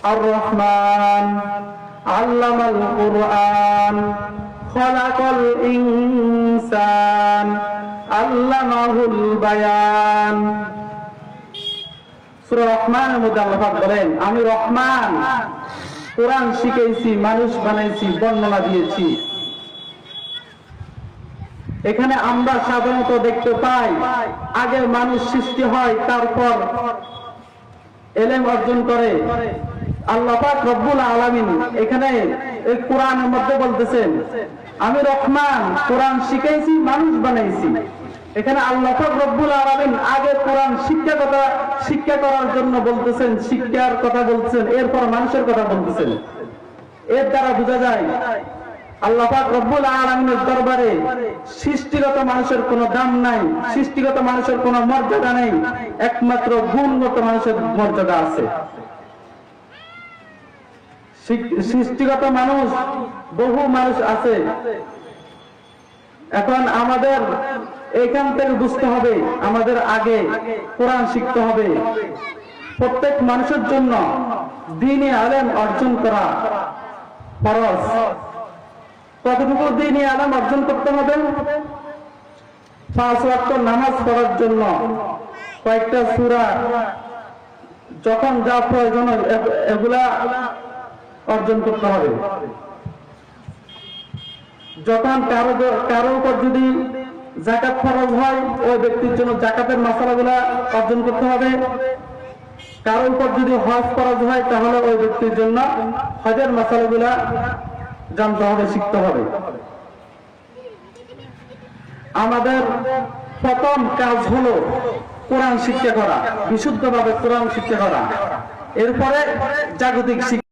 আর রহমান আল্লামাল কুরআন খালাকাল ইনসান আল্লামাহুল বায়ান। সূরা রহমানের মধ্যে আল্লাহ পাক বলেন, আমি রহমান, কোরআন শিখাইছি, মানুষ বানাইছি, বর্ণনা দিয়েছি। এখানে আমরা সাধারণত দেখতে পাই, আগে মানুষ সৃষ্টি হয়, তারপর ইলম অর্জন করে। আল্লাহ পাক রব্বুল আলামিন এখানে এই কোরআনের মধ্যে বলতেছেন, আমি রহমান, কোরআন শিখাইছি, মানুষ বানাইছি। এখানে আল্লাহ পাক রব্বুল আলামিন আগে কোরআন শিক্ষা করার জন্য বলতেছেন, শিক্ষার কথা বলছেন, এরপর মানুষের কথা বলতেছেন। এর দ্বারা বোঝা যায় আল্লাহ পাক রব্বুল আলামিনের দরবারে সৃষ্টিগত মানুষের কোনো দাম নাই, সৃষ্টিগত মানুষের কোনো মর্যাদা নেই, একমাত্র গুণগত মানুষের মর্যাদা আছে। সৃষ্টিগত মানুষ, বহু মানুষ আছে। এখন আমাদের এখান থেকে বুঝতে হবে, আমাদের আগে কোরআন শিখতে হবে। প্রত্যেক মানুষের জন্য দ্বীনি ইলম অর্জন করা ফরজ। কতটুকু দ্বীনি ইলম অর্জন করতে হবে? 5 ওয়াক্ত নামাজ পড়ার জন্য কয়েকটা সূরা, যখন যা প্রয়োজন এগুলা অর্জন করতে হবে। যখন কারো উপর যদি যাকাত ফরজ হয়, ওই ব্যক্তির জন্য যাকাতের মাসালাগুলা অর্জন করতে হবে। কারো উপর যদি হজ ফরজ হয়, তাহলে ওই ব্যক্তির জন্য হজের মাসালাগুলা জানতে হবে, শিখতে হবে। আমাদের প্রথম কাজ হলো কোরআন শিক্ষা করা, বিশুদ্ধভাবে কোরআন শিক্ষা করা। এরপরে জাগতিক শিক্ষা।